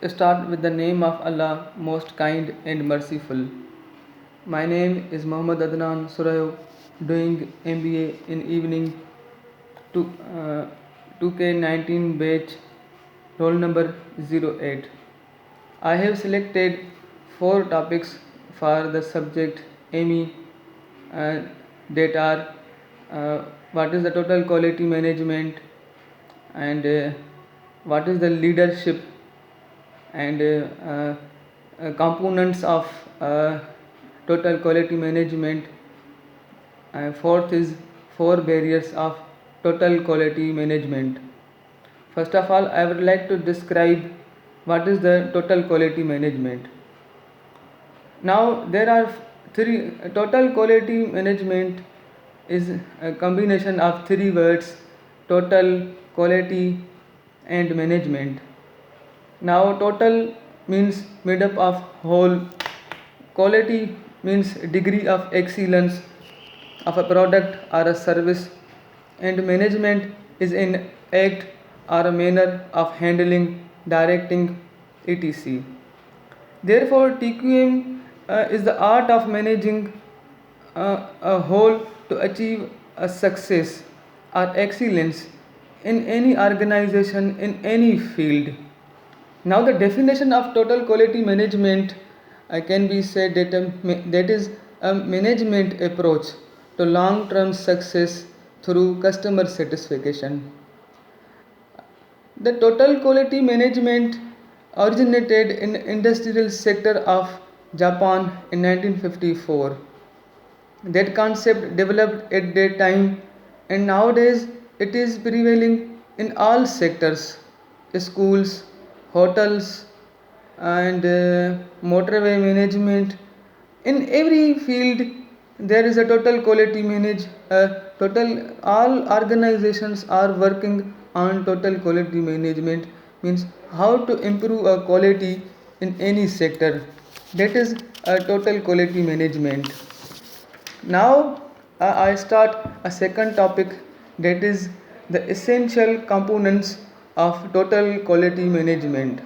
Start with the name of Allah, most kind and merciful. My name is Muhammad Adnan Surayo, doing MBA in evening to, 2K19 batch, roll number 08. I have selected 4 topics for the subject ME, uh, that are what is the total quality management, and what is the leadership, and components of total quality management. Fourth is 4 barriers of total quality management. First of all, I would like to describe what is the total quality management. Now, there are three. Total quality management is a combination of 3 words: total, quality, and management. Now, total means made up of whole, quality means degree of excellence of a product or a service, and management is an act or a manner of handling, directing, etc. Therefore, TQM is the art of managing a whole to achieve a success or excellence in any organization, in any field. Now, the definition of total quality management can be said that is a management approach to long term success through customer satisfaction. The total quality management originated in industrial sector of Japan in 1954. That concept developed at that time, and nowadays it is prevailing in all sectors: schools, hotels, and motorway management. In every field, there is a total quality manage. Total all organizations are working on total quality management. Means how to improve a quality in any sector. That is a total quality management. Now I start a second topic, that is the essential components of total quality management.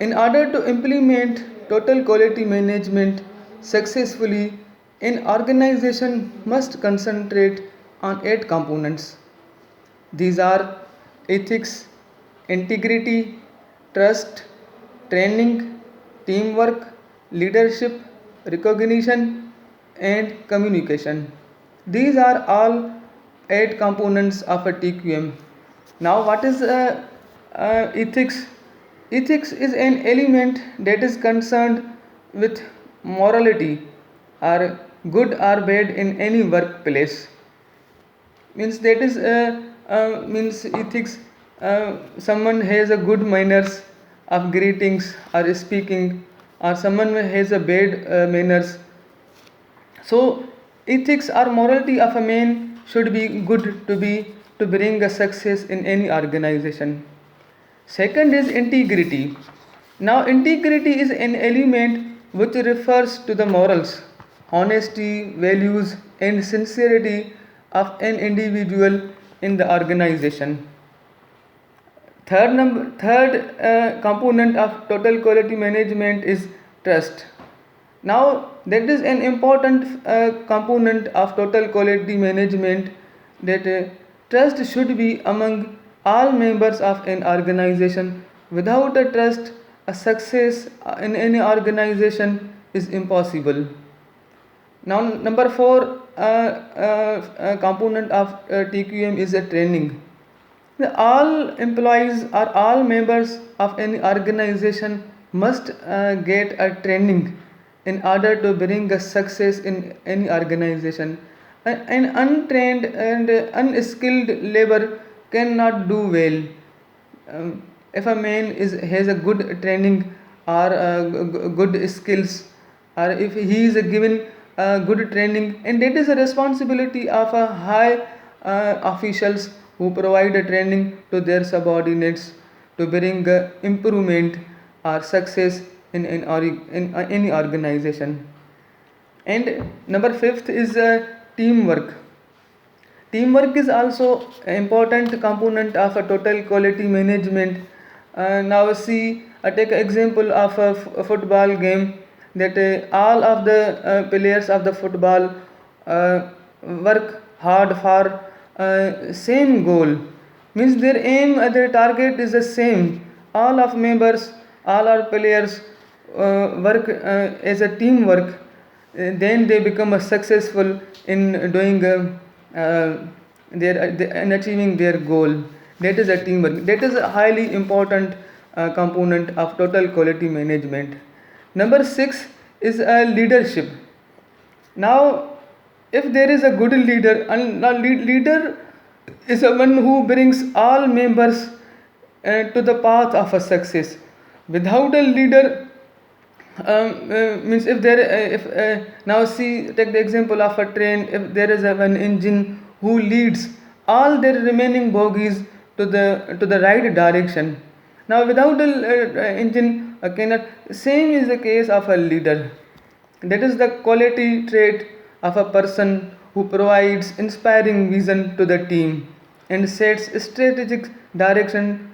In order to implement total quality management successfully, an organization must concentrate on 8 components. These are ethics, integrity, trust, training, teamwork, leadership, recognition, and communication. These are all 8 components of a TQM. Now, what is ethics? Ethics is an element that is concerned with morality or good or bad in any workplace. Means that is means ethics. Someone has a good manners of greetings or speaking, or someone has a bad manners. So, ethics or morality of a man should be good to bring a success in any organization. Second is integrity. Now, integrity is an element which refers to the morals, honesty, values, and sincerity of an individual in the organization. Third component of total quality management is trust. Now, that is an important component of total quality management, that trust should be among all members of an organization. Without a trust, a success in any organization is impossible. Now, number four component of TQM is a training. All employees or all members of any organization must get a training in order to bring a success in any organization. An untrained and unskilled labor cannot do well. If a man has a good training or good skills, or if he is given good training, and that is a responsibility of a high officials who provide a training to their subordinates to bring improvement or success in any organization. And number fifth is teamwork. Teamwork is also an important component of a total quality management. Now see, I take an example of a football game that all of the players of the football work hard for same goal. Means their aim, their target is the same. All of members, all our players work as a teamwork. Then they become successful in doing in achieving their goal. That is a teamwork. That is a highly important component of total quality management. Number 6 is leadership. Now, if there is a good leader, and a leader is one who brings all members to the path of a success. Without a leader, means if there if now see, take the example of a train. If there is an engine who leads all their remaining bogies to the right direction. Now without a engine cannot. Same is the case of a leader. That is the quality trait of a person who provides inspiring vision to the team and sets strategic direction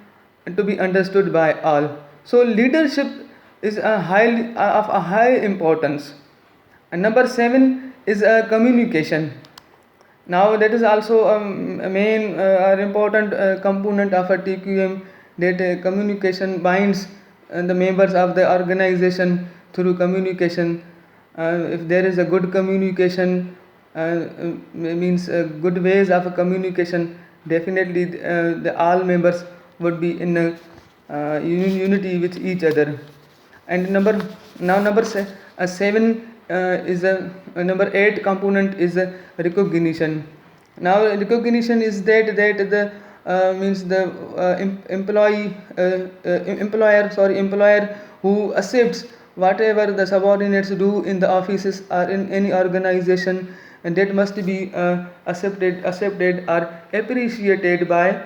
to be understood by all. So leadership is of a high importance. And number 7 is communication. Now that is also a main or important component of a TQM, that communication binds the members of the organization through communication. If there is a good communication, means good ways of communication, definitely all members would be in unity with each other. And seven is number 8 component is recognition. Now recognition is that the means the employer who accepts whatever the subordinates do in the offices or in any organization, and that must be accepted or appreciated by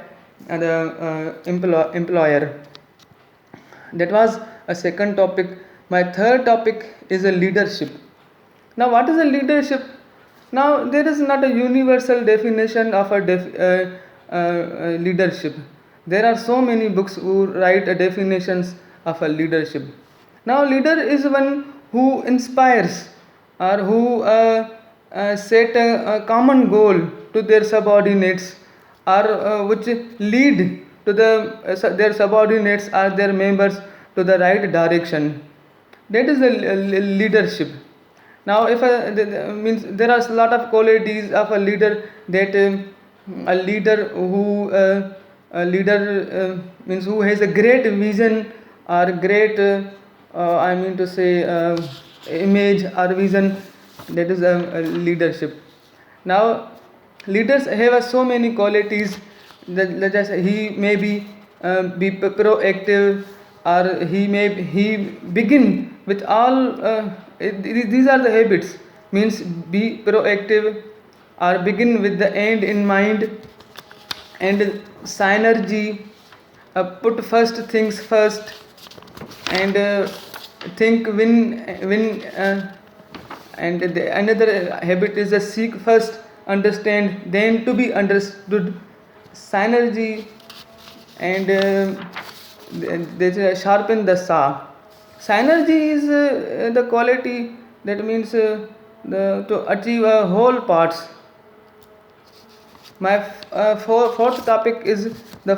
the employer. That was a second topic. My third topic is a leadership. Now what is a leadership? Now there is not a universal definition of a leadership. There are so many books who write definitions of a leadership. Now leader is one who inspires or who set a common goal to their subordinates, or which lead to their subordinates or their members to the right direction. That is the leadership. Now if means there are a lot of qualities of a leader, that a leader means who has a great vision or great I mean to say image or vision. That is a leadership. Now leaders have so many qualities that just he may be proactive, or he begin with all these are the habits. Means be proactive or begin with the end in mind, and synergy, put first things first, and think win and another habit is a seek first, understand then to be understood, synergy, and they sharpen the saw. Synergy is the quality that means to achieve whole parts. My fourth topic is the